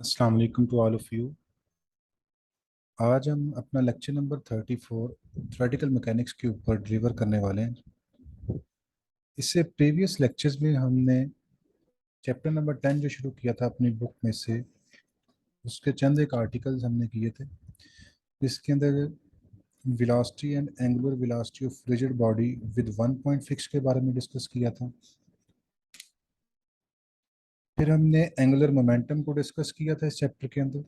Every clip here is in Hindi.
अस्सलाम वालेकुम टू ऑल ऑफ यू। आज हम अपना लेक्चर नंबर 34 थ्योरेटिकल मैकेनिक्स के ऊपर डिलीवर करने वाले हैं। इससे प्रीवियस लेक्चर्स में हमने चैप्टर नंबर 10 जो शुरू किया था अपनी बुक में से, उसके चंद एक आर्टिकल्स हमने किए थे। इसके अंदर velocity and angular velocity of rigid body with one point fix के बारे में डिस्कस किया था। फिर हमने एंगुलर मोमेंटम को डिस्कस किया था इस चैप्टर के अंदर।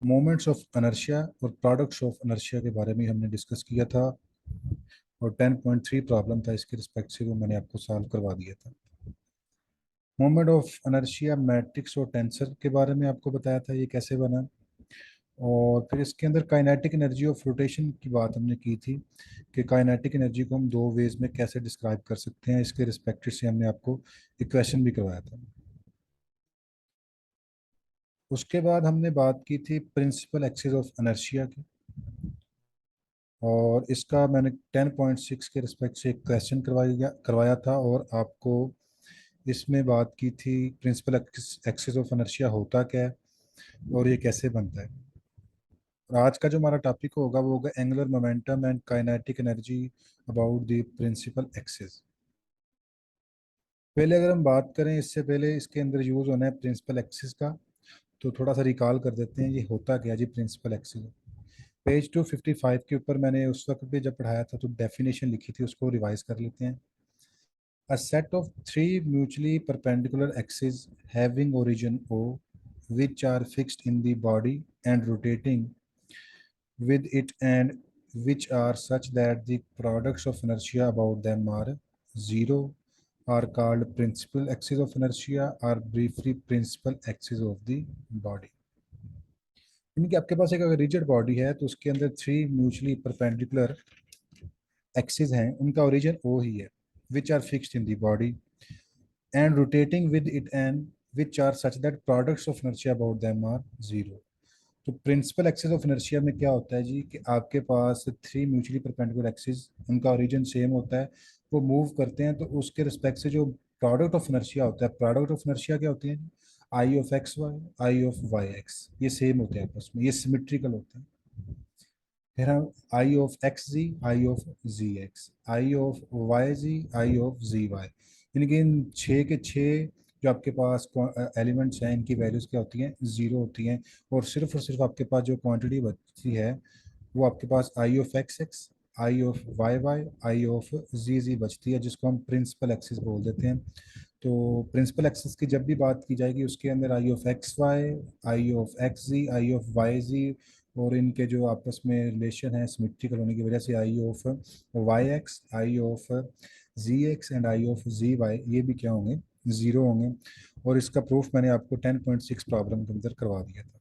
मोमेंट्स ऑफ इनर्शिया और प्रोडक्ट्स ऑफ इनर्शिया के बारे में हमने डिस्कस किया था, और 10.3 प्रॉब्लम था इसके रिस्पेक्ट से, वो मैंने आपको सॉल्व करवा दिया था। मोमेंट ऑफ इनर्शिया मैट्रिक्स और टेंसर के बारे में आपको बताया था ये कैसे बना। और फिर इसके अंदर काइनेटिक एनर्जी ऑफ रोटेशन की बात हमने की थी कि काइनेटिक एनर्जी को हम दो वेज में कैसे डिस्क्राइब कर सकते हैं। इसके रिस्पेक्ट से हमने आपको इक्वेशन भी करवाया था। उसके बाद हमने बात की थी प्रिंसिपल एक्सिस ऑफ इनर्शिया की, और इसका मैंने 10.6 के रिस्पेक्ट से एक क्वेश्चन करवाया था, और आपको इसमें बात की थी प्रिंसिपल एक्सिस ऑफ इनर्शिया होता क्या है और ये कैसे बनता है। और आज का जो हमारा टॉपिक होगा वो होगा angular momentum and kinetic energy about the principal axis. पहले अगर हम बात करें, इससे पहले इसके अंदर यूज होना है प्रिंसिपल एक्सिस का, तो थोड़ा सा रिकॉल कर देते हैं ये होता क्या जी प्रिंसिपल एक्सिस। पेज 255 के ऊपर मैंने उस वक्त भी जब पढ़ाया था तो डेफिनेशन लिखी थी, उसको रिवाइज कर लेते हैं। A set of three mutually perpendicular axes having origin O, which are fixed in the body and rotating with it, and which are such that the products of inertia about them are zero, are called principal axis of inertia, or briefly principal axis of the body। यानी कि आपके पास एक अगर रिजिड बॉडी है तो उसके अंदर थ्री म्यूचुअली परपेंडिकुलर एक्सिस हैं, उनका ओरिजिन ओ ही है, which are fixed in the body and rotating with it, and which are such that products of inertia about them are zero। तो प्रिंसिपल एक्सिस ऑफ इनर्शिया में क्या होता है जी कि आपके पास थ्री म्यूचुअली परपेंडिकुलर एक्सिस, उनका ओरिजिन सेम होता है, वो मूव करते हैं, तो उसके रिस्पेक्ट से जो प्रोडक्ट ऑफ इनर्शिया होता है, प्रोडक्ट ऑफ इनर्शिया क्या होती है, I of x y, I of y x, ये सेम होते हैं आपस में, ये सिमेट्रिकल होते हैं। फिर हम I of x z, I of z x, I of y z, I of z y, यानी कि इन छः के छः जो आपके पास एलिमेंट्स हैं, इनकी वैल्यूज़ क्या होती हैं, ज़ीरो होती हैं। और सिर्फ आपके पास जो क्वांटिटी बचती है वो आपके पास I of x x, I of y y, I of z z बचती है, जिसको हम प्रिंसिपल एक्सिस बोल देते हैं। तो प्रिंसिपल एक्सिस की जब भी बात की जाएगी उसके अंदर I of x y, I of x z, I of y z, और इनके जो आपस में रिलेशन है सिमेट्रिकल होने की वजह से I of y x, I of z x and I of z y, ये भी क्या होंगे, ज़ीरो होंगे। और इसका प्रूफ मैंने आपको 10.6 प्रॉब्लम के अंदर करवा दिया था।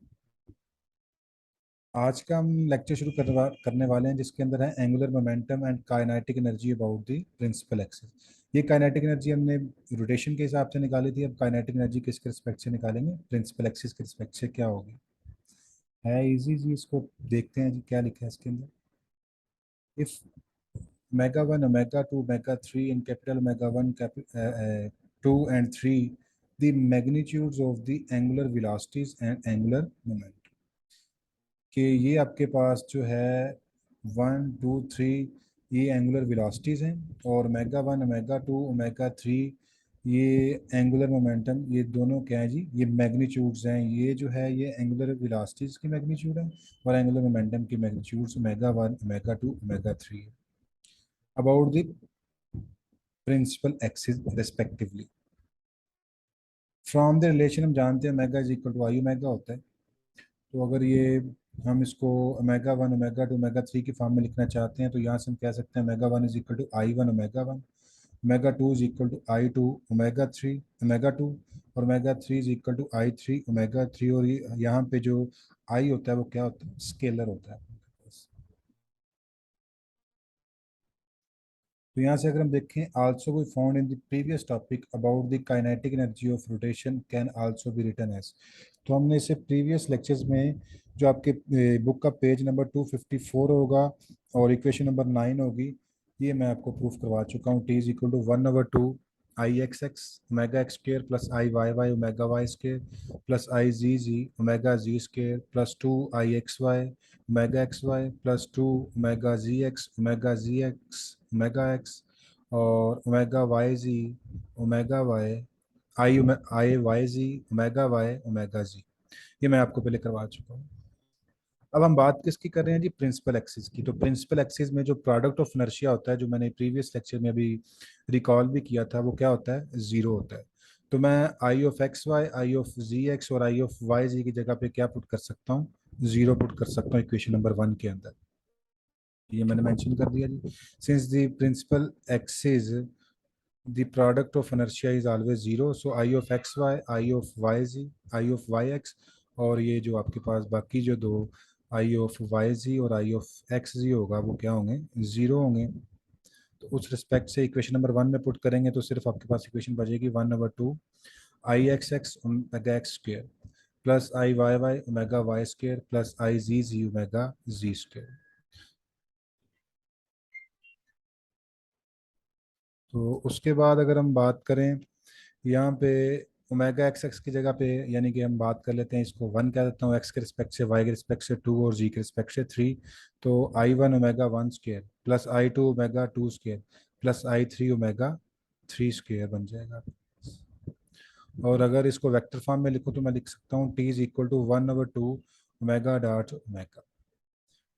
आज का हम लेक्चर शुरू करने वाले हैं जिसके अंदर है angular momentum and kinetic energy about the principal axis. ये काइनेटिक एनर्जी हमने रोटेशन के हिसाब से निकाली थी, अब काइनेटिक एनर्जी किसके रिस्पेक्ट से निकालेंगे, प्रिंसिपल एक्सिस के रिस्पेक्ट से क्या होगी। है इजी जी, इसको देखते हैं जी क्या लिखा है इसके अंदर। If omega 1, omega 2, omega 3 in capital omega 1, 2 and 3 the magnitudes of the angular velocities and angular moment, कि ये आपके पास जो है 1 2 3 ये एंगुलर वेलोसिटीज़ हैं, और ओमेगा 1 ओमेगा 2 ओमेगा 3 ये एंगुलर मोमेंटम, ये दोनों क्या है जी, ये मैग्नीट्यूड्स हैं। ये जो है ये एंगुलर वेलोसिटीज़ की मैग्नीट्यूड है, और एंगुलर मोमेंटम की मैग्नीट्यूड्स ओमेगा 1 ओमेगा 2 ओमेगा 3 है। About the principal axis respectively, from the relation हम जानते हैं omega is equal to I omega होता है। तो अगर ये हम इसको ओमेगा 1 ओमेगा 2 ओमेगा 3 की फॉर्म में लिखना चाहते हैं तो यहाँ से हम कह सकते हैं omega 1 is equal to I 1 omega 1, omega 2 is equal to I 2 omega 3 omega 2, और omega 3 is equal to I 3 omega 3। और ये यहाँ पे जो आई होता है वो क्या होता है, स्केलर होता है। तो यहाँ से अगर हम देखें, also we found in the previous topic about the kinetic energy of rotation can also be written as. तो हमने इसे प्रीवियस लेक्चर्स में जो आपके बुक का पेज नंबर 254 होगा और इक्वेशन नंबर 9 होगी, ये मैं आपको प्रूफ करवा चुका हूँ। T is equal to 1/2 I x x omega X square plus I Y Y omega Y square plus I ji ji omega Z square plus two I X Y omega X Y plus two omega Z X omega X और omega Y Z omega Y I Y Z omega Z. ये मैं आपको पहले करवा चुका हूँ। अब हम बात किसकी कर रहे हैं जी, प्रिंसिपल एक्सिस की। तो प्रिंसिपल एक्सिस में जो प्रोडक्ट ऑफ इनर्शिया होता है, जो मैंने प्रीवियस लेक्चर में अभी रिकॉल भी किया था, वो क्या होता है, जीरो होता है। तो मैं I of x y, I of z x और आई ऑफ वाई जी की जगह पे क्या पुट कर सकता हूँ, जीरो पुट कर सकता हूँ इक्वेशन नंबर 1 के अंदर। ये मैंने मेंशन कर दिया जी। Since the principal axis the product of inertia is always zero, so I of x y, I of y z, I of y x, और ये जो आपके पास बाकी जो दो I of y z और I of x z होगा वो क्या होंगे, जीरो होंगे। तो उस रिस्पेक्ट से इक्वेशन नंबर 1 में पुट करेंगे तो सिर्फ आपके पास इक्वेशन बचेगी 1/2 I x x omega x square plus I Y Y omega y square plus I ji ji omega z square. तो उसके बाद अगर हम बात करें यहाँ पे ओमेगा एक्स एक्स की जगह पे, यानी कि हम बात कर लेते हैं इसको 1 कह देता हूँ, एक्स के रिस्पेक्ट से, वाई के रिस्पेक्ट से 2 और जी के रिस्पेक्ट से 3। तो आई 1 ओमेगा 1 स्क्र प्लस आई 2 ओमेगा 2 स्क्र प्लस आई 3 ओमेगा 3 स्क्र बन जाएगा। और अगर इसको वेक्टर फॉर्म में लिखूँ तो मैं लिख सकता हूँ T is equal to 1/2 omega dot omega.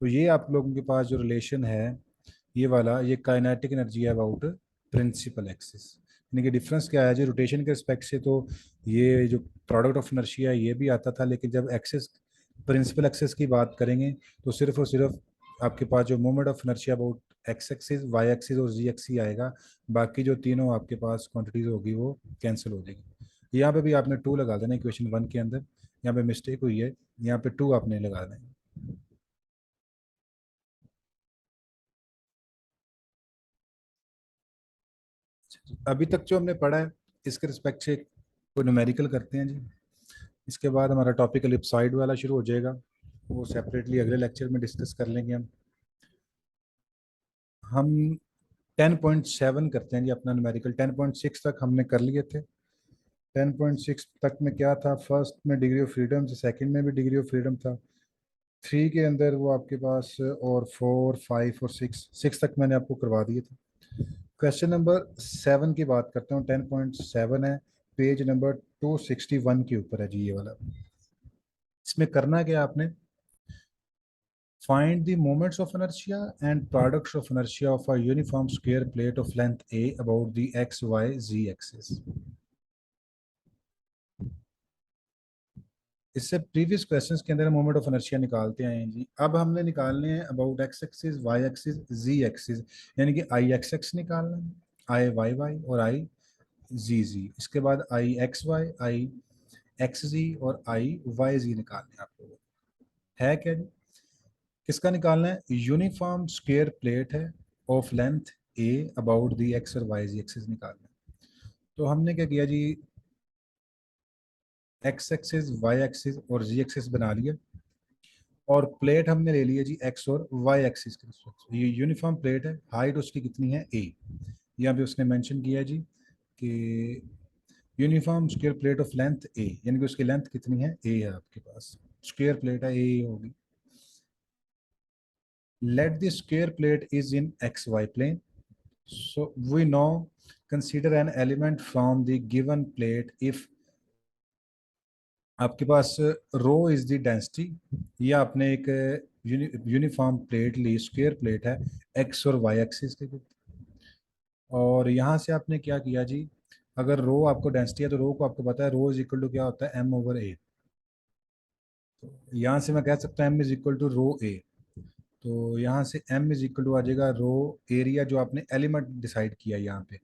तो ये आप लोगों के पास जो रिलेशन है ये वाला, ये काइनेटिक एनर्जी है अबाउट प्रिंसिपल एक्सिस। यानी कि डिफरेंस क्या है जी, रोटेशन के रिस्पेक्ट से तो ये जो प्रोडक्ट ऑफ इनर्शिया ये भी आता था, लेकिन जब एक्सिस प्रिंसिपल एक्सिस की बात करेंगे तो सिर्फ और सिर्फ आपके पास जो moment of inertia about x axis, Y axis और जी एक्सिस आएगा। बाकी जो तीनों आपके पास क्वांटिटीज होगी वो कैंसिल हो जाएगी। यहाँ पे भी आपने 2 लगा देना इक्वेशन 1 के अंदर, यहाँ पे मिस्टेक हुई है, यहाँ पे 2 आपने लगा देना। अभी तक जो हमने पढ़ा है इसके रिस्पेक्ट से कोई न्यूमेरिकल करते हैं जी। इसके बाद हमारा टॉपिक एलिप्सॉइड वाला शुरू हो जाएगा, वो सेपरेटली अगले लेक्चर में डिस्कस कर लेंगे हम 10.7 करते हैं जी अपना न्यूमेरिकल। 10.6 तक हमने कर लिए थे। 10.6 तक में क्या था, फर्स्ट में डिग्री ऑफ फ्रीडम, सेकंड में भी डिग्री ऑफ फ्रीडम था, 3 के अंदर वो आपके पास, और 4 5 और 6 तक मैंने आपको करवा दिए थे। क्वेश्चन नंबर 7 की बात करता हूँ, 10.7 है, पेज नंबर 261 के ऊपर है जी ये वाला। इसमें करना क्या आपने, find the moments of inertia and products of inertia of a uniform square plate of length a about the x y z axis। इससे प्रीवियस क्वेश्चंस के अंदर मोमेंट ऑफ इनर्शिया निकालते आए हैं जी। अब हमने निकालने हैं about x axis, Y axis, Z axis, यानी कि आई एक्स एक्स निकालना है, आई वाई वाई और आई जी जी। इसके बाद आई एक्स वाई, आई एक्स जी और आई वाई जी निकालने हैं आप लोगों को। है क्या जी, किसका निकालना है, यूनिफॉर्म स्क्वायर प्लेट है of length A about the x और वाई जी एक्सिस निकालना है। तो हमने क्या किया जी, एक्स एक्सिस, वाई एक्सिस और जी एक्सिस बना लिया, और प्लेट हमने ले लिया जी एक्स और वाई एक्सिस के रिस्पेक्ट से। ये यूनिफॉर्म प्लेट है, हाइट उसकी कितनी है ए, यहाँ पे उसने मेंशन किया जी कि uniform square plate of length a, यानी कि उसकी लेंथ कितनी है, ए है आपके पास, स्क्वायर प्लेट है ए होगी। Let the square plate is in x Y plane, so we now consider an element from the given plate if आपके पास रो इज द डेंसिटी, या आपने एक यूनिफॉर्म प्लेट ली, स्क्वायर प्लेट है एक्स और वाई एक्सिस के, और यहाँ से आपने क्या किया जी, अगर रो आपको डेंसिटी है तो रो को आपको पता है, रो इज इक्वल टू क्या होता है, एम ओवर ए। तो यहाँ से मैं कह सकता हूँ एम इज इक्वल टू रो ए। तो यहाँ से एम इज इक्वल टू आ जाएगा रो एरिया जो आपने एलिमेंट डिसाइड किया यहाँ पे।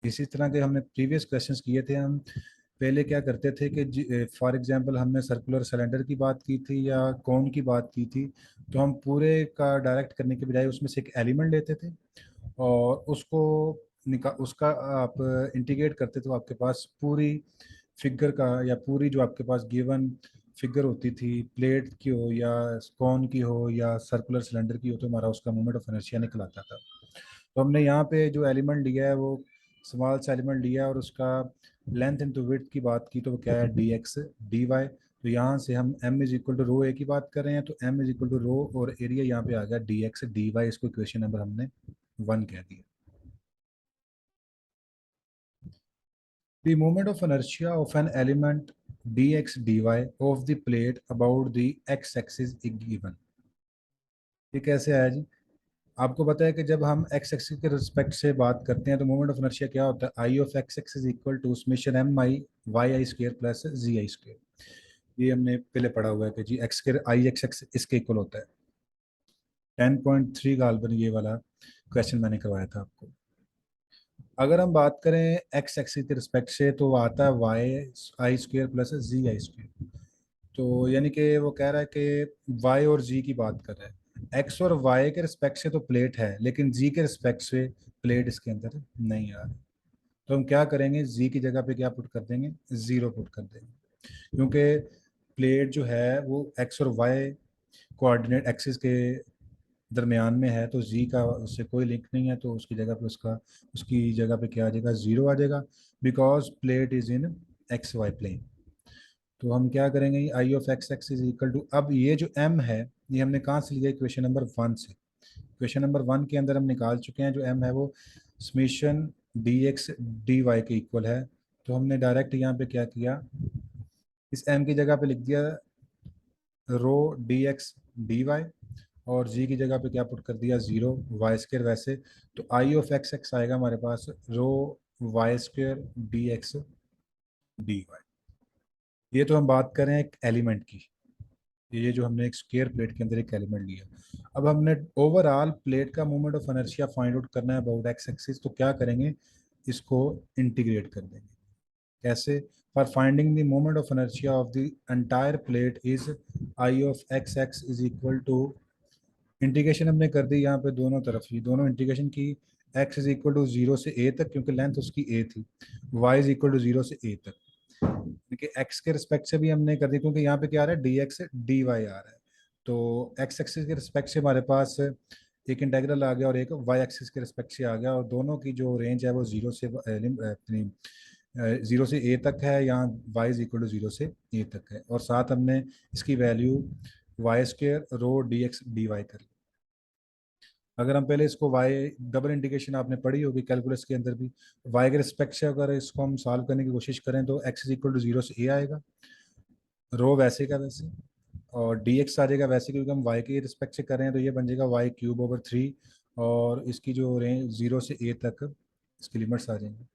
इसी तरह के हमने प्रीवियस क्वेश्चंस किए थे। हम पहले क्या करते थे कि फॉर एग्जांपल हमने सर्कुलर सिलेंडर की बात की थी या कौन की बात की थी, तो हम पूरे का डायरेक्ट करने के बजाय उसमें से एक एलिमेंट लेते थे और उसको उसका आप इंटीग्रेट करते थे, तो आपके पास पूरी फिगर का या पूरी जो आपके पास गिवन फिगर होती थी, प्लेट की हो या कौन की हो या सर्कुलर सिलेंडर की हो, तो हमारा उसका मोमेंट ऑफ इनर्शिया निकल आता था। तो हमने यहाँ पे जो एलिमेंट लिया है वो स्मॉल सा एलिमेंट लिया और उसका लेंथ इंटू विड्थ की बात की, तो वो क्या है, डी एक्स डी वाई। तो यहाँ से हम m इज इक्वल टू रो ए की बात कर रहे हैं, तो m इज इक्वल टू रो और एरिया यहाँ पे आ गया डी एक्स डी वाई। इसको इक्वेशन नंबर हमने 1 कह दिया। The moment of inertia of an element dx dy of the plate about the x-axis is given। ये कैसे आया जी? आपको पता है कि जब हम एक्स एक्सिस के रिस्पेक्ट से बात करते हैं तो मोमेंट ऑफ इनर्शिया क्या होता है, I of x x is equal to summation m i y i square plus z i square. ये हमने पहले पढ़ा हुआ है कि z x square I x x इसके इक्वल होता है। 10.3 गाल्बन ये वाला क्वेश्चन मैंने करवाया था आपको। अगर हम बात करें एक्स एक्सिस के रिस्पेक्ट से तो वो आता है Y i square plus z i square. तो यानी कि वो कह रहा है कि वाई और जी की बात कर रहा है। एक्स और वाई के रिस्पेक्ट से तो प्लेट है, लेकिन जी के रिस्पेक्ट से प्लेट इसके अंदर नहीं आ रही। तो हम क्या करेंगे, जी की जगह पे क्या पुट कर देंगे, जीरो पुट कर देंगे, क्योंकि प्लेट जो है वो एक्स और वाई कोऑर्डिनेट एक्सिस के दरमियान में है, तो जी का उससे कोई लिंक नहीं है, तो उसकी जगह पे उसकी जगह पे क्या आ जाएगा, जीरो आ जाएगा, because plate is in x Y plane. तो हम क्या करेंगे, I of x x is equal to, अब ये जो एम है ये हमने कहाँ से लिया, इक्वेशन नंबर 1 से। इक्वेशन नंबर 1 के अंदर हम निकाल चुके हैं, जो एम है वो summation D x D Y के इक्वल है। तो हमने डायरेक्ट यहाँ पे क्या किया, इस एम की जगह पे लिख दिया rho D x D y, और जी की जगह पे क्या पुट कर दिया, जीरो वाई स्क्र वैसे। तो आई ऑफ एक्स एक्स आएगा हमारे पास rho y square d x D y. ये तो हम बात करें एक एलिमेंट की, ये जो हमने एक स्क्वायर प्लेट के अंदर एक एलिमेंट लिया। अब हमने ओवरऑल प्लेट का moment of inertia find out करना है अबाउट एक्स एक्सिस, तो क्या करेंगे, इसको इंटीग्रेट कर देंगे। कैसे, for finding the moment of inertia of the entire plate is I of x x is equal to, integration हमने कर दी यहाँ पे दोनों तरफ ही, दोनों इंटीग्रेशन की। X is equal to zero से ए तक, क्योंकि लेंथ उसकी ए थी, Y is equal to zero से ए तक, क्योंकि एक्स के रिस्पेक्ट से भी हमने कर दी, क्योंकि यहाँ पे क्या आ रहा है, डी एक्स डी वाई आ रहा है। तो एक्स एक्सिस के रिस्पेक्ट से हमारे पास एक इंटेग्रल आ गया और एक वाई एक्सिस के रिस्पेक्ट से आ गया, और दोनों की जो रेंज है वो जीरो से अपनी जीरो से ए तक है, यहाँ Y is equal to zero से ए तक है, और साथ हमने इसकी value Y square D x D Y कर ली। अगर हम पहले इसको वाई डबल इंटीग्रेशन आपने पढ़ी होगी कैलकुलस के अंदर भी, वाई के रिस्पेक्ट से अगर इसको हम सॉल्व करने की कोशिश करें तो X is equal to zero से ए आएगा, रो वैसे का वैसे, और डी एक्स आ जाएगा वैसे, क्योंकि हम वाई के रिस्पेक्ट से कर रहे हैं, तो ये बन जाएगा वाई क्यूब ओवर 3, और इसकी जो रेंज जीरो से ए तक इसकी लिमिट्स आ जाएंगी।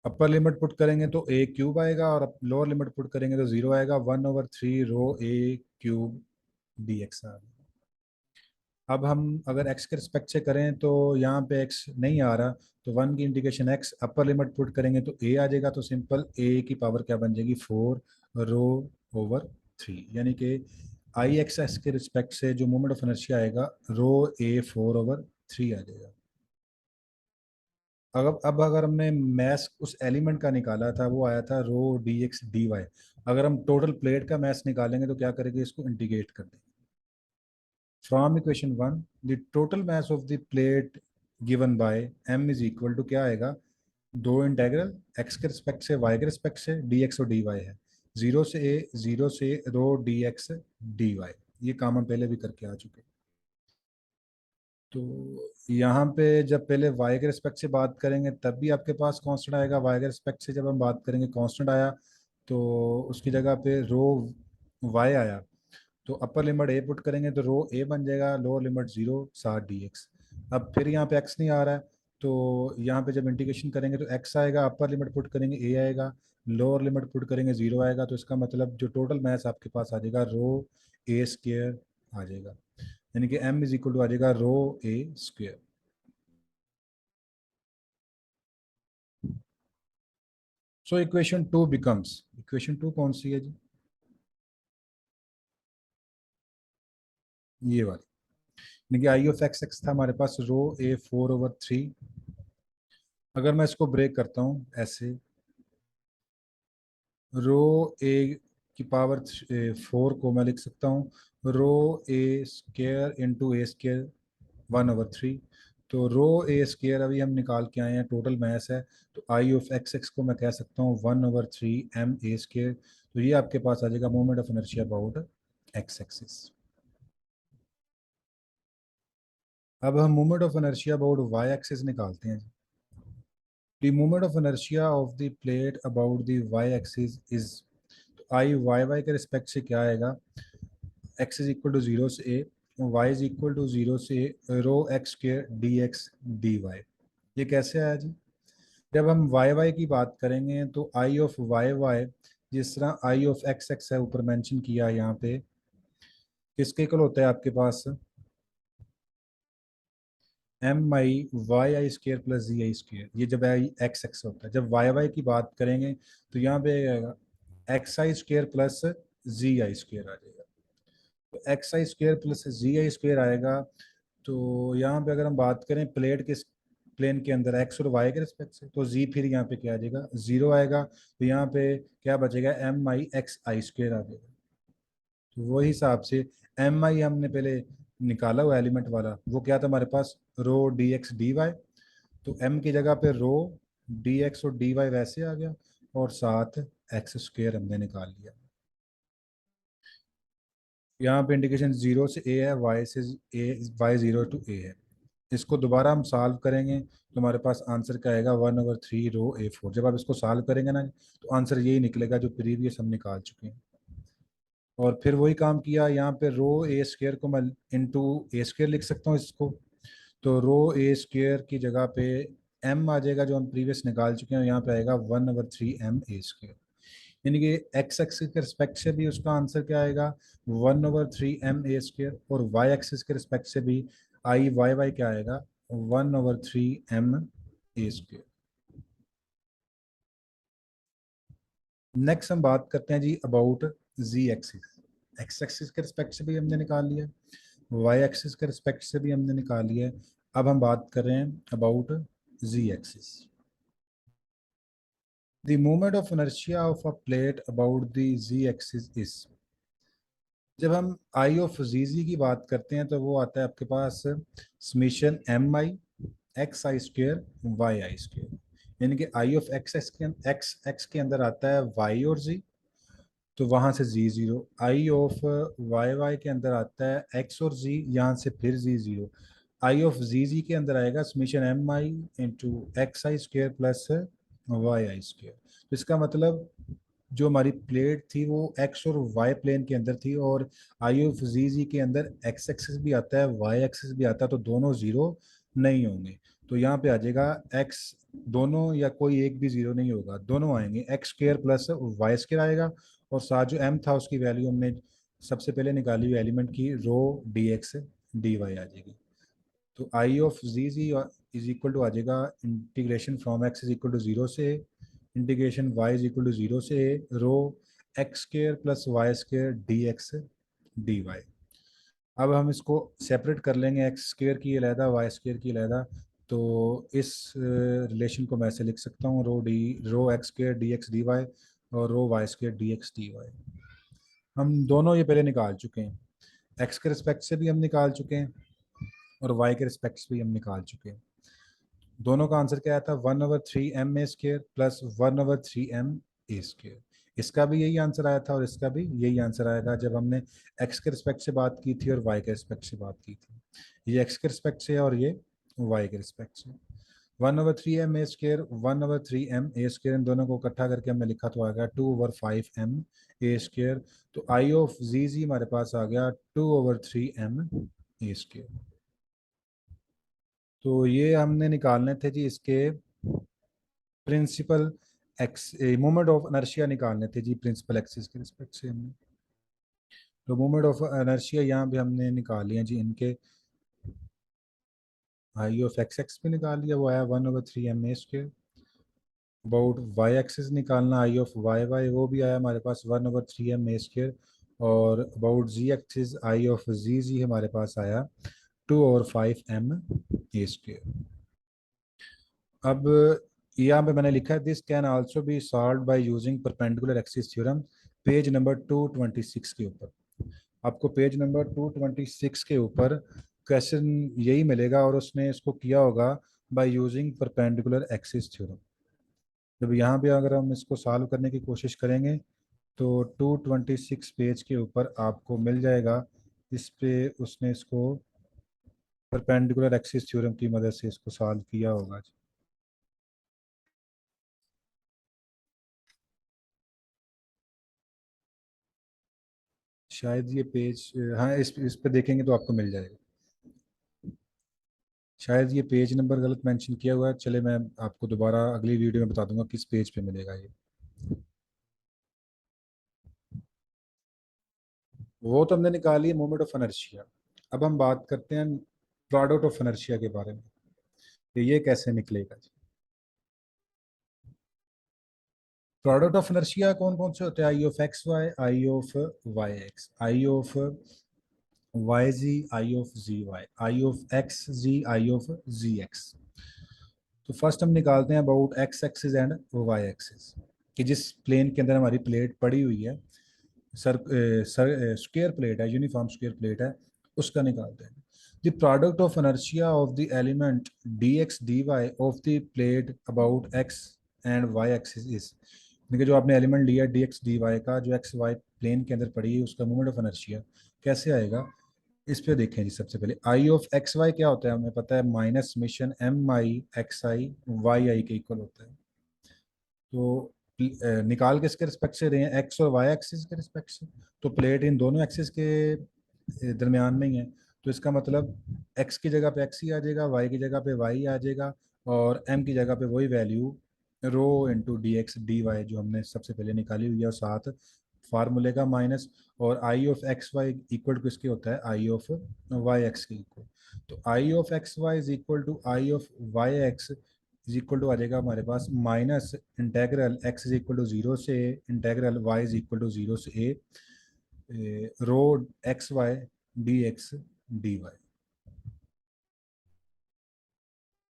अपर लिमिट पुट करेंगे तो ए क्यूब आएगा, और लोअर लिमिट पुट करेंगे तो जीरो आएगा, 1/3 रो ए क्यूब डी एक्स आ गया। अब हम अगर x के रिस्पेक्ट से करें तो यहाँ पे x नहीं आ रहा, तो 1 की integration x, upper limit put करेंगे तो a आ जाएगा, तो सिंपल a की पावर क्या बन जाएगी, 4 रो ओवर 3, यानी कि आई एक्स एक्स के रिस्पेक्ट से जो मोमेंट ऑफ इनर्शिया आएगा रो ए 4/3 आ जाएगा। अब अगर हमने मैस उस एलिमेंट का निकाला था, वो आया था rho D x D Y. अगर हम टोटल प्लेट का मैस निकालेंगे तो क्या करेंगे, इसको इंटीग्रेट कर देंगे। From equation 1 the total mass of the plate given by m is equal to क्या आएगा, दो इंटेग्रल x के रिस्पेक्ट से y के रिस्पेक्ट से dx और dy है, जीरो से रो dx dy। ये काम हम पहले भी करके आ चुके हैं। तो यहाँ पे जब पहले y के रिस्पेक्ट से बात करेंगे तब भी आपके पास कांस्टेंट आएगा, y के रिस्पेक्ट से जब हम बात करेंगे कांस्टेंट आया, तो उसकी जगह पे रो y आया, तो अपर लिमिट ए पुट करेंगे तो रो ए बन जाएगा, लोअर लिमिट जीरो सात डी एक्स। अब फिर यहाँ पे एक्स नहीं आ रहा है, तो यहाँ पे जब इंटीग्रेशन करेंगे तो एक्स आएगा, अपर लिमिट पुट करेंगे ए आएगा, लोअर लिमिट पुट करेंगे जीरो आएगा, तो इसका मतलब जो टोटल मैथ आपके पास आ जाएगा रो ए स्क्वेयर आ जाएगा, यानी कि एम इज इक्वल टू आ जाएगा rho a square. So equation 2 becomes, equation 2 कौन सी है जी, ये वाली, यानी कि आई ऑफ एक्स एक्स था हमारे पास रो ए 4/3। अगर मैं इसको ब्रेक करता हूँ ऐसे, रो ए की पावर 4 को मैं लिख सकता हूँ रो ए स्क्र इंटू ए स्क्र 1/3, तो रो ए स्केयर अभी हम निकाल के आए हैं, टोटल मास है। तो आई ऑफ एक्स एक्स को मैं कह सकता हूँ 1/3 m a स्केयर। तो ये आपके पास आ जाएगा moment of inertia about x axis. अब हम moment of inertia about y axis निकालते हैं। The moment of inertia of the plate about the y axis is, I Y y के रिस्पेक्ट से क्या आएगा, x is equal to zero से a, y is equal to zero से rho x square d x D y. ये कैसे आया जी? जब हम वाई वाई की बात करेंगे तो आई ऑफ वाई वाई, जिस तरह आई ऑफ एक्स एक्स है ऊपर मेंशन किया यहाँ पे, किसके इक्वल होता है आपके पास, mi y/i² प्लस zi²। ये जब आई एक्स एक्स होता है। जब वाई वाई की बात करेंगे तो यहाँ पे xi² प्लस zi² आ जाएगा। तो xi² प्लस zi² आएगा। तो यहाँ पे अगर हम बात करें प्लेट के प्लेन के अंदर एक्स और वाई के रिस्पेक्ट से, तो जी फिर यहाँ पे क्या आ जाएगा, जीरो आएगा। तो यहाँ पे क्या बचेगा, mi(xi²) आ जाएगा। तो वही हिसाब से mi हमने पहले निकाला हुआ एलिमेंट वाला, वो क्या था हमारे पास, rho D x D y. तो m की जगह पे रो डी एक्स और डी वाई वैसे आ गया, और साथ x² हमने निकाल लिया। यहाँ पे इंडिकेशन जीरो से ए है, वाई से ए, वाई जीरो टू ए है। इसको दोबारा हम सॉल्व करेंगे तो हमारे पास आंसर क्या आएगा, 1/3 रो a4। जब आप इसको सॉल्व करेंगे ना तो आंसर यही निकलेगा जो प्रीवियस हम निकाल चुके हैं। और फिर वही काम किया, यहाँ पे रो a² को मैं इंटू a² लिख सकता हूँ इसको। तो रो a² की जगह पे m आ जाएगा जो हम प्रीवियस निकाल चुके हैं, यहाँ पे आएगा 1/3 ma²। यानी कि एक्स एक्सिस के रिस्पेक्ट से भी उसका आंसर क्या आएगा, 1/3 ma²। और वाई एक्सिस के रिस्पेक्ट से भी आई वाई वाई क्या आएगा, 1/3 ma²। नेक्स्ट हम बात करते हैं जी about z axis. X axis के रिस्पेक्ट से भी हमने निकाल लिया, वाई एक्सिस के रिस्पेक्ट से भी हमने निकाल लिया। अब हम बात कर रहे हैं about z axis. The moment of inertia of a plate about the z axis is, जब हम आई ऑफ जी जी की बात करते हैं तो वो आता है आपके पास समीशन mi(xi², yi²। यानी कि आई ऑफ एक्स के अंदर आता है y और z, तो वहां से z zero. I of y y के अंदर आता है एक्स और जी, यहाँ से फिर जी जीरो। आई ऑफ जी जी के अंदर आएगा समीशन mi(xi², प्लस yi²। तो इसका मतलब जो हमारी प्लेट थी वो एक्स और वाई प्लेन के अंदर थी, और आई ऑफ जी जी के अंदर एक्स एक्सिस भी आता है, वाई एक्सिस भी आता है, तो दोनों जीरो नहीं होंगे। तो यहाँ पे आ जाएगा एक्स, दोनों या कोई एक भी जीरो नहीं होगा, दोनों आएंगे, x² प्लस y² आएगा। और साथ जो m था उसकी वैल्यू हमने सबसे पहले निकाली हुई एलिमेंट की, rho D x D y आ जाएगी। तो I of z z is equal to आ जाएगा integration from x is equal to zero से integration y is equal to zero से rho x² plus y² d x D y. अब हम इसको सेपरेट कर लेंगे, x² की अलहदा y² की अलहदा। तो इस रिलेशन को मैं ऐसे लिख सकता हूँ, rho x² d x D y और rho y² d x D y. हम दोनों ये पहले निकाल चुके हैं, x के रिस्पेक्ट से भी हम निकाल चुके हैं और y के रिस्पेक्ट से भी हम निकाल चुके हैं। दोनों का आंसर क्या आया था, 1/3 ma² प्लस 1/3 ma²। इसका भी यही आंसर आया था और इसका भी यही आंसर आएगा जब हमने x के रिस्पेक्ट से बात की थी और y के रिस्पेक्ट से बात की थी। ये x के रिस्पेक्ट से और ये y के रिस्पेक्ट से। 1/3 ma², 1/3 ma², इन दोनों को इकट्ठा करके हमने लिखा तो आ गया 2/5 ma²। तो आई ऑफ जी जी हमारे पास आ गया 2/3 ma²। तो ये हमने निकालने थे जी इसके principal axis, moment of inertia निकालने थे जी प्रिंसिपल एक्सिस के रिस्पेक्ट से हमने। तो मोमेंट ऑफ इनर्शिया यहाँ पे हमने निकाल लिया जी, इनके आई ऑफ एक्स एक्स पे निकाल लिया, वो आया 1/3 ma²। अबाउट वाई एक्सिस निकालना, आई ऑफ वाई वाई, वो भी आया हमारे पास 1/3 ma²। और about z axis I of z z हमारे पास आया 2/5 ma²। अब यहाँ पे मैंने लिखा है this can also B solve by using perpendicular axis theorem, page number 226 के ऊपर। आपको पेज नंबर 226 के ऊपर क्वेश्चन यही मिलेगा और उसने इसको किया होगा by using perpendicular axis theorem. जब यहाँ पे अगर हम इसको सॉल्व करने की कोशिश करेंगे तो 226 पेज के ऊपर आपको मिल जाएगा। इस पे उसने इसको परपेंडिकुलर एक्सिस थ्योरम की मदद से इसको सॉल्व किया होगा। शायद ये पेज, हाँ, इस पे देखेंगे तो आपको मिल जाएगा। शायद ये पेज नंबर गलत मेंशन किया हुआ है, चले मैं आपको दोबारा अगली वीडियो में बता दूंगा किस पेज पे मिलेगा ये। वो तो हमने निकाली है मोमेंट ऑफ इनर्शिया। अब हम बात करते हैं प्रोडक्ट ऑफ इनर्शिया के बारे में, तो ये कैसे निकलेगा जी। प्रोडक्ट ऑफ इनर्शिया कौन कौन से होते हैं? I of x y, I of y x, I of y z, I of z y, I of x z, I of z x. तो फर्स्ट हम निकालते हैं about x axis and y axis, कि जिस प्लेन के अंदर हमारी प्लेट पड़ी हुई है, सर स्क्वायर प्लेट है, यूनिफॉर्म स्क्वायर प्लेट है, उसका निकालते हैं। The product of inertia of the element d x D y of the plate about x and y axis is, देखिए जो आपने एलिमेंट लिया डी एक्स डी वाई का, जो एक्स वाई प्लेन के अंदर पड़ी है, उसका मोमेंट ऑफ इनर्शिया कैसे आएगा। इस पे देखें जी। सबसे पहले आई ऑफ एक्स वाई क्या होता है, हमें पता है माइनस मिशन एम आई एक्स आई वाई आई के इक्वल होता है। तो निकाल किसके रिस्पेक्ट से रहे हैं, एक्स और वाई एक्सिस के रिस्पेक्ट से। तो प्लेट इन दोनों एक्सिस के दरमियान में ही है, तो इसका मतलब एक्स की जगह पे एक्स ही आ जाएगा, वाई की जगह पे वाई आ जाएगा, और एम की जगह पे वही value rho into d x D y जो हमने सबसे पहले निकाली हुई है, और साथ फार्मूले का माइनस। और I of x y equal to किसके होता है, आई ऑफ वाई एक्स के इक्वल। तो I of x y is equal to I of y x is equal to आ जाएगा हमारे पास minus integral x is equal to zero से integral y is equal to zero से rho x y d x D y.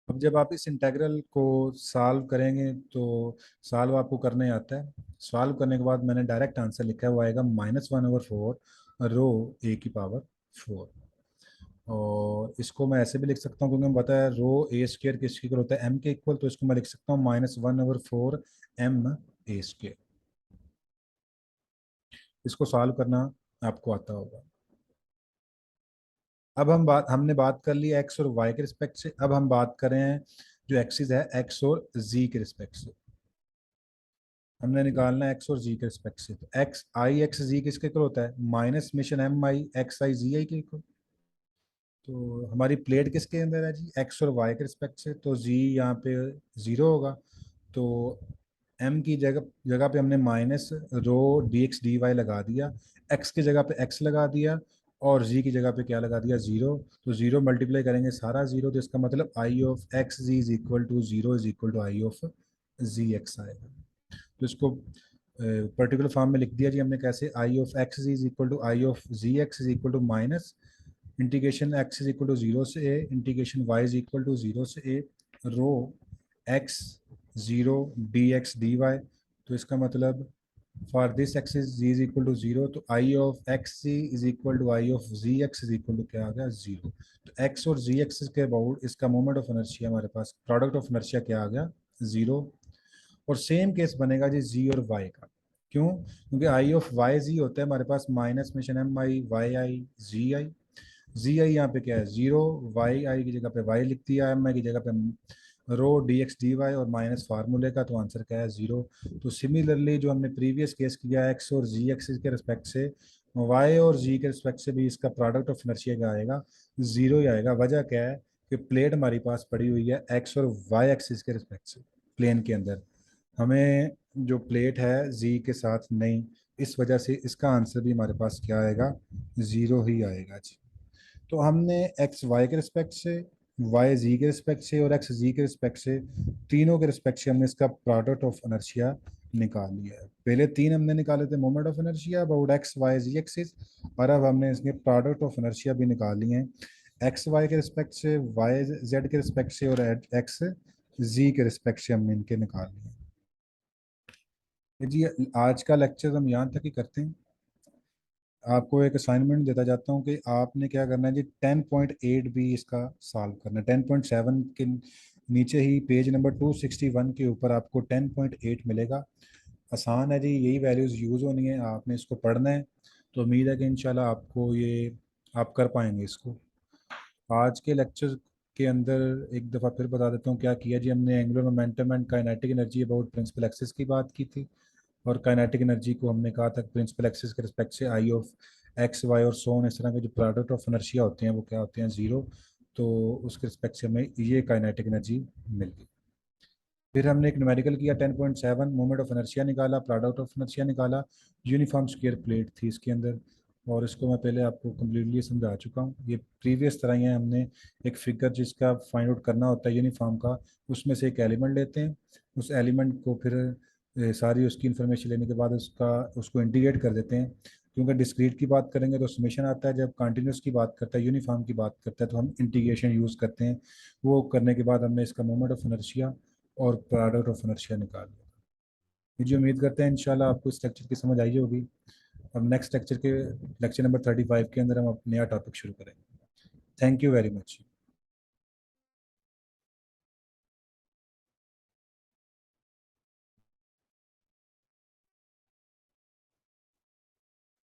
अब जब आप इस इंटेग्रल को सॉल्व करेंगे तो सॉल्व आपको करने आता है। सॉल्व करने के बाद मैंने डायरेक्ट आंसर लिखा है, वो आएगा -1/4 रो ए की पावर 4। और इसको मैं ऐसे भी लिख सकता हूँ क्योंकि हमें पता है रो ए स्क्र किसके इक्वल होता है, एम के इक्वल। तो इसको मैं लिख सकता हूँ -1/4 एम ए स्क्र। इसको सॉल्व करना आपको आता होगा। अब हमने बात कर ली एक्स और वाई के रिस्पेक्ट से। अब हम बात करें जो एक्सिस है एक्स और जी के रिस्पेक्ट से। हमने निकालना है एक्स और जी के रिस्पेक्ट से। तो एक्स आई एक्स जी किसके इक्वल होता है, माइनस मिशन एम आई एक्स आई जी आई के इक्वल। तो हमारी प्लेट किसके अंदर है जी, एक्स और वाई के रिस्पेक्ट से। तो जी यहाँ पे ज़ीरो होगा। तो एम की जगह जगह पे हमने minus rho D x D y लगा दिया, एक्स की जगह पे एक्स लगा दिया, और जी की जगह पे क्या लगा दिया, ज़ीरो। तो ज़ीरो मल्टीप्लाई करेंगे सारा ज़ीरो, तो इसका मतलब I of x z is equal to zero is equal to I of z x आएगा। तो इसको पर्टिकुलर फॉर्म में लिख दिया जी हमने कैसे, I of x is equal to I of z x is equal to minus integration x is equal to zero से a integration y is equal to zero से a rho x zero d x D y. तो इसका मतलब for this axis z is equal to zero, तो I of x z is equal to I of z x is equal to क्या आ गया, जीरो। तो एक्स और जी एक्सिस के अबाउट इसका मोमेंट ऑफ इनर्शिया हमारे पास प्रोडक्ट ऑफ इनर्शिया क्या आ गया, जीरो। और सेम केस बनेगा जी जी और वाई का। क्यों? क्योंकि आई ऑफ वाई जी होता है हमारे पास minus mission M i y आई जी आई। जी आई यहाँ पे क्या है, जीरो। वाई आई की जगह पे वाई लिख दिया, एम आई की जगह पे rho D x D y और माइनस फार्मूले का, तो आंसर क्या है, जीरो। तो सिमिलरली जो हमने प्रीवियस केस किया एक्स और जी एक्सिस के रिस्पेक्ट से, वाई और जी के रिस्पेक्ट से भी इसका प्रोडक्ट ऑफ इनर्शिया क्या आएगा, जीरो ही आएगा। वजह क्या है कि प्लेट हमारी पास पड़ी हुई है एक्स और वाई एक्सिस के रिस्पेक्ट से प्लेन के अंदर, हमें जो प्लेट है जी के साथ नहीं। इस वजह से इसका आंसर भी हमारे पास क्या आएगा, जीरो ही आएगा जी। तो हमने एक्स वाई के रिस्पेक्ट से, वाई जी के रिस्पेक्ट से और एक्स जी के रिस्पेक्ट से, तीनों के रिस्पेक्ट से हमने इसका प्रोडक्ट ऑफ इनर्शिया निकाल लिया है। पहले तीन हमने निकाले थे moment of inertia about x y z axis, और अब हमने इसके प्रोडक्ट ऑफ इनर्शिया भी निकाल लिए हैं एक्स वाई के रिस्पेक्ट से, वाई जेड के रिस्पेक्ट से, और एक्स जी के रिस्पेक्ट से हमने इनके निकाल लिए। जी आज का लेक्चर हम यहाँ तक ही करते हैं। आपको एक असाइनमेंट देता जाता हूँ कि आपने क्या करना है जी, 10.8 भी इसका सॉल्व करना है। 10.7 के नीचे ही पेज नंबर 261 के ऊपर आपको 10.8 मिलेगा। आसान है जी, यही वैल्यूज़ यूज़ होनी है, आपने इसको पढ़ना है। तो उम्मीद है कि इंशाल्लाह आपको ये आप कर पाएंगे इसको। आज के लेक्चर के अंदर एक दफ़ा फिर बता देता हूँ क्या किया जी हमने। Angular momentum and kinetic energy about principal axis की बात की थी, और काइनेटिक एनर्जी को हमने कहा था प्रिंसिपल एक्सिस के रिस्पेक्ट से आई ऑफ एक्स वाई और सोन, इस तरह के जो प्रोडक्ट ऑफ इनर्शिया होते हैं वो क्या होते हैं, ज़ीरो। तो उसके रिस्पेक्ट से हमें ये काइनेटिक एनर्जी मिल गई। फिर हमने एक न्यूमेरिकल किया 10.7, मोमेंट ऑफ इनर्शिया निकाला, प्रोडक्ट ऑफ इनर्शिया निकाला, यूनिफॉर्म स्क्वायर प्लेट थी इसके अंदर, और इसको मैं पहले आपको कम्प्लीटली समझा चुका हूँ। ये प्रीवियस तरह ही है, हमने एक फिगर जिसका फाइंड आउट करना होता है यूनिफॉर्म का, उसमें से एक एलिमेंट लेते हैं, उस एलिमेंट को फिर सारी उसकी इन्फॉर्मेशन लेने के बाद उसको इंटीग्रेट कर देते हैं। क्योंकि डिस्क्रीट की बात करेंगे तो समेशन आता है, जब कंटिन्यूस की बात करता है, यूनिफॉर्म की बात करता है, तो हम इंटीग्रेशन यूज़ करते हैं। वो करने के बाद हमने इसका मोमेंट ऑफ इनर्शिया और प्रोडक्ट ऑफ इनर्शिया निकाल लिया। मुझे उम्मीद करते हैं इंशाल्लाह आपको इस लेक्चर की समझ आई होगी। अब नेक्स्ट लेक्चर नंबर 35 के अंदर हम नया टॉपिक शुरू करेंगे। Thank you very much.